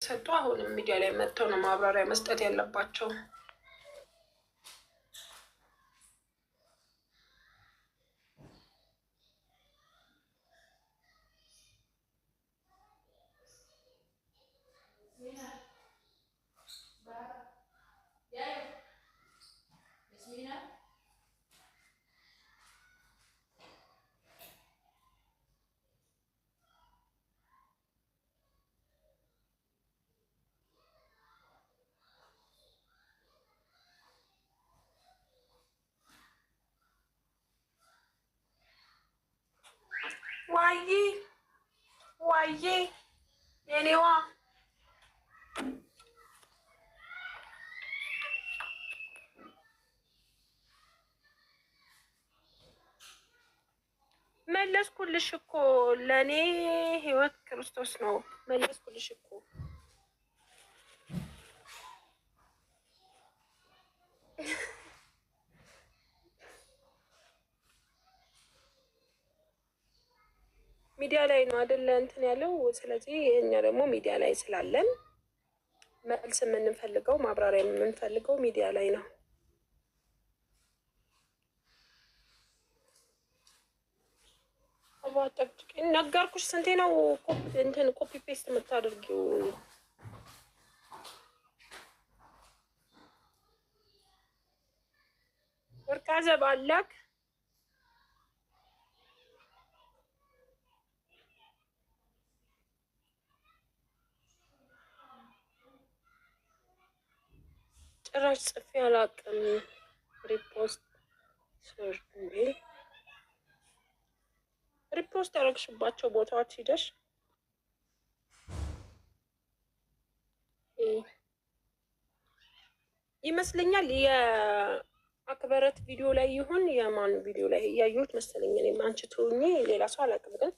ሰጡ አሁንም ሚዲያ ላይ መጥተው ነው ማብራሪያ መስጠት ያለባቸው። ዋዬ ዋዬ የኔዋ መለስኩልሽ እኮ ለኔ ህይወት ክርስቶስ ነው። መለስኩልሽ እኮ ሚዲያ ላይ ነው አይደለ እንትን ያለው። ስለዚህ እኛ ደግሞ ሚዲያ ላይ ስላለን መልስ የምንፈልገው ማብራሪያ የምንፈልገው ሚዲያ ላይ ነው። ነገርኩሽ። ስንቴ ነው እንትን ኮፒ ፔስት የምታደርጊው? ወርቃ ዘብ አላክ ጭራሽ ጽፌ አላውቅም። ሪፖስት ሪፖስት ያደረግሽባቸው ቦታዎች ሂደሽ ይመስለኛል። የአክበረት ቪዲዮ ላይ ይሁን የማን ቪዲዮ ላይ እያየሁት መሰለኝ። እኔም አንቺ ትሁኚ ሌላ ሰው አላውቅም፣ ግን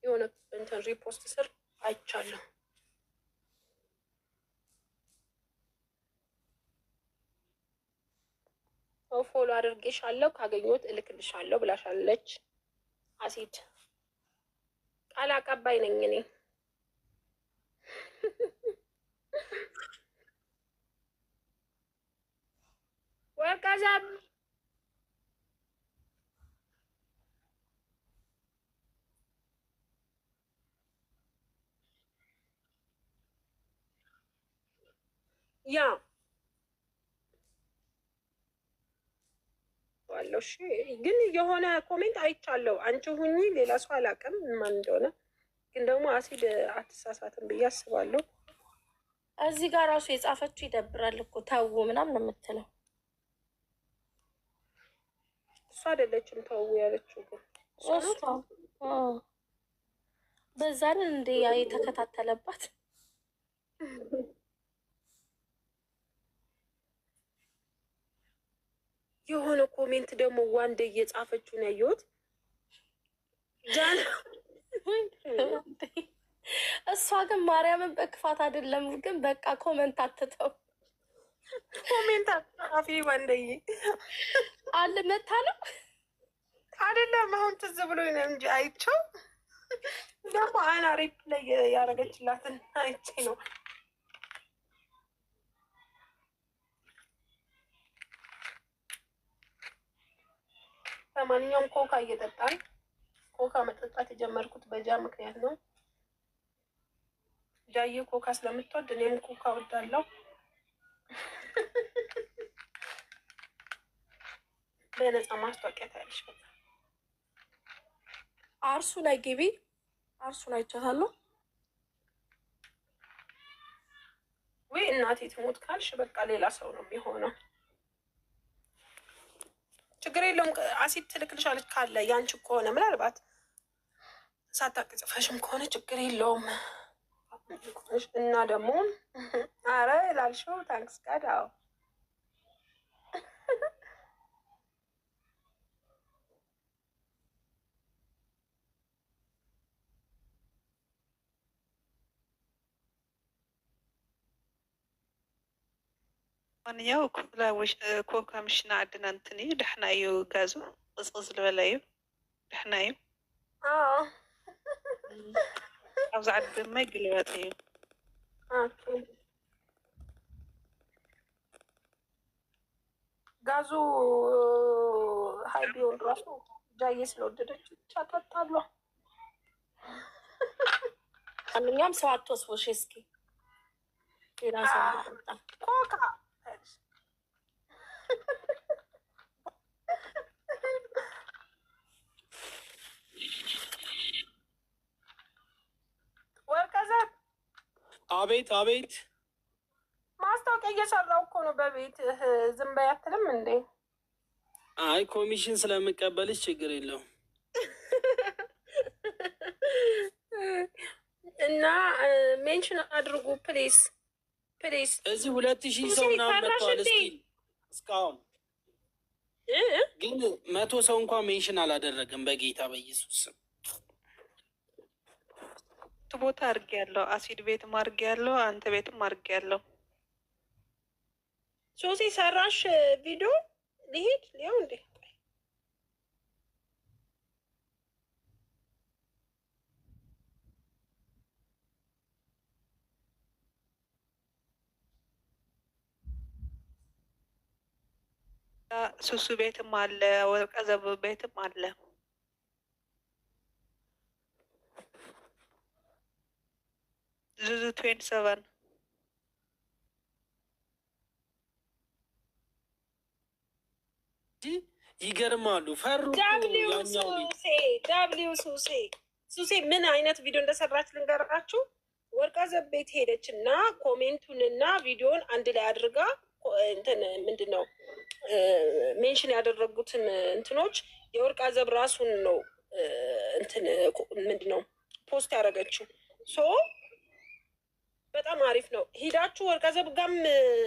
የሆነ እንትን ሪፖስት ስር አይቻለሁ። ፎሎ አድርጌሻለሁ ካገኘሁት እልክልሻለሁ ብላሻለች። አሲድ ቃል አቀባይ ነኝ እኔ። ወርቀዘብ ያ ዋለው። እሺ ግን የሆነ ኮሜንት አይቻለሁ። አንቺ ሁኚ ሌላ ሰው አላውቅም ማን እንደሆነ፣ ግን ደግሞ አሲድ አትሳሳትም ብዬ አስባለሁ። እዚህ ጋር ራሱ የጻፈችው ይደብራል እኮ ተው ምናምን የምትለው እሱ አይደለችም ተው ያለችው፣ ግን በዛን እንደ የተከታተለባት የሆነ ኮሜንት ደግሞ ዋንደ እየጻፈችው ነው ያየሁት። ጃን እሷ ግን ማርያምን በክፋት አይደለም፣ ግን በቃ ኮሜንት አትተው። ኮሜንት አትጻፊ ዋንደዬ አለ መታ ነው አይደለም። አሁን ትዝ ብሎኝ ነው እንጂ አይቼው ደግሞ አና ሪፕላይ ያደረገችላትን አይቼ ነው። ለማንኛውም ኮካ እየጠጣን ኮካ መጠጣት የጀመርኩት በጃ ምክንያት ነው። ጃዬ ኮካ ስለምትወድ እኔም ኮካ ወዳለሁ። በነፃ ማስታወቂያ ታያለሽ። አርሱ ላይ ግቢ። አርሱ ላይ ይቻታለሁ ወይ እናቴ ትሞት ካልሽ በቃ ሌላ ሰው ነው የሚሆነው። ችግር የለውም። አሲድ ትልክልሻለች ካለ ያንቺ ከሆነ ምናልባት ሳታውቂ ጽፈሽም ከሆነ ችግር የለውም። እና ደግሞ አረ ላልሽው ታንክስ ጋድ አዎ ማንኛው ኩላዎች ኮካ ምሽና ዓድና እንትን እዩ ድሕና እዩ ጋዙ ቅፅቅፅ ዝበለ እዩ ድሕና እዩ ኣብዚ ዓዲ ድማ ይግልበጥ እዩ ጋዙ ሀይ ቢሆን ራሱ ጃዬ ስለወደደች ብቻ ጠጣሏ። አንደኛም ሰው አትወስቦሽ እስኪ ሌላ ሰው ኮካ ወርቀዘብ አቤት አቤት። ማስታወቂያ እየሰራው እኮ ነው በቤት ዝም በይ አትልም እንዴ? አይ ኮሚሽን ስለምቀበልሽ ችግር የለውም። እና ሜንሽን አድርጉ ፕሊስ ፕሊስ። እዚህ 2000 ሰው ምናምን መጥተዋል። እስካሁን ግን 100 ሰው እንኳን ሜንሽን አላደረገም። በጌታ በኢየሱስ ስም ቦታ አድርጌ ያለው አሲድ ቤትም አድርጌ ያለው አንተ ቤትም አድርጌ ያለው። ሶሲ ሰራሽ ቪዲዮ ሊሄድ ሊሆን እንዴ? ሱሱ ቤትም አለ፣ ወርቀ ዘብ ቤትም አለ። ዙዙ 27 ይገርማሉ። ፈሩ። ዳብሊው ሱሴ ምን አይነት ቪዲዮ እንደሰራች ልንገራችሁ። ወርቀ ዘብ ቤት ሄደች እና ኮሜንቱንና ቪዲዮን አንድ ላይ አድርጋ እንትን ምንድን ነው ሜንሽን ያደረጉትን እንትኖች የወርቀ ዘብ ራሱን ነው እንትን ምንድን ነው ፖስት ያደረገችው። ሶ በጣም አሪፍ ነው። ሂዳችሁ ወርቀ ዘብ ጋም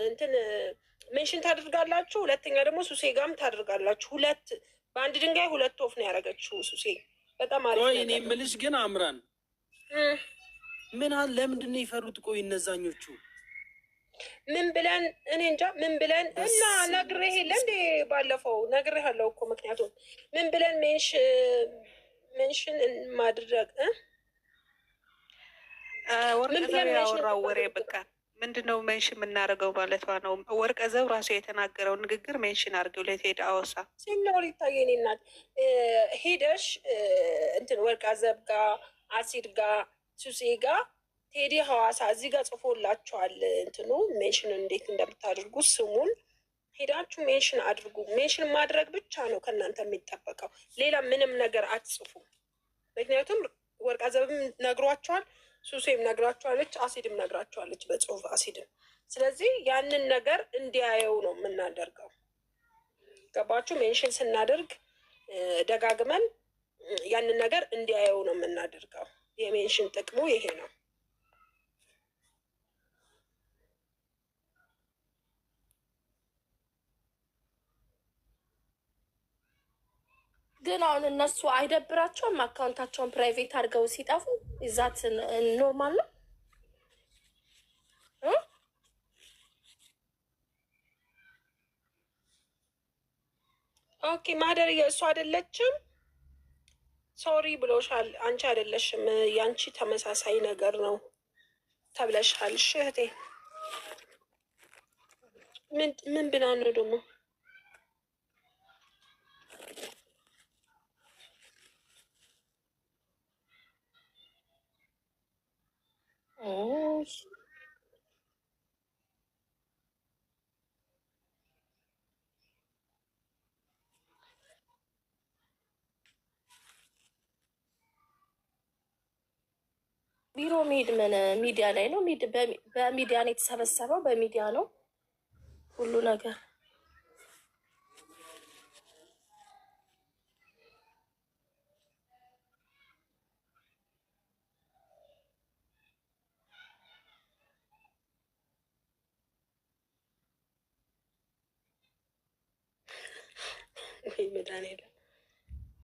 እንትን ሜንሽን ታደርጋላችሁ። ሁለተኛ ደግሞ ሱሴ ጋም ታደርጋላችሁ። ሁለት በአንድ ድንጋይ ሁለት ወፍ ነው ያደረገችው ሱሴ። በጣም አሪፍ ነው። እኔ የምልሽ ግን አምራን ምን አለ ለምንድን ነው የፈሩት? ቆይ እነዛኞቹ ምን ብለን እኔ እንጃ ምን ብለን እና ነግሬህ የለ እንዴ ባለፈው ነግሬሃለሁ እኮ ምክንያቱም ምን ብለን ሜንሽን ማድረግ ወርቀ ዘብ ያወራው ወሬ በቃ ምንድነው ሜንሽን የምናደርገው ማለቷ ነው። ወርቀ ዘብ ራሱ የተናገረው ንግግር ሜንሽን አድርገው ለቴድ አወሳ ሲኖር ይታየኔ እናት ሄደሽ እንትን ወርቀ ዘብ ጋር አሲድ ጋር ሱሴ ጋር ቴዲ ሐዋሳ እዚህ ጋር ጽፎላችኋል። እንትኑ ሜንሽን እንዴት እንደምታደርጉ ስሙን ሄዳችሁ ሜንሽን አድርጉ። ሜንሽን ማድረግ ብቻ ነው ከእናንተ የሚጠበቀው፣ ሌላ ምንም ነገር አትጽፉ። ምክንያቱም ወርቀ ዘብም ነግሯችኋል፣ ሱሴም ነግራችኋለች፣ አሲድም ነግራችኋለች በጽሁፍ አሲድም። ስለዚህ ያንን ነገር እንዲያየው ነው የምናደርገው። ገባችሁ? ሜንሽን ስናደርግ ደጋግመን ያንን ነገር እንዲያየው ነው የምናደርገው። የሜንሽን ጥቅሙ ይሄ ነው። ግን አሁን እነሱ አይደብራቸውም? አካውንታቸውን ፕራይቬት አድርገው ሲጠፉ ይዛት ኖርማል ነው። ኦኬ ማደር የእሱ አይደለችም። ሶሪ ብሎሻል። አንቺ አይደለሽም፣ ያንቺ ተመሳሳይ ነገር ነው ተብለሻል። እህቴ ምን ብላ ነው ደግሞ? ቢሮ መሄድ ምን ሚዲያ ላይ ነው? በሚዲያ ነው የተሰበሰበው፣ በሚዲያ ነው ሁሉ ነገር። ወይ መድኃኒዓለም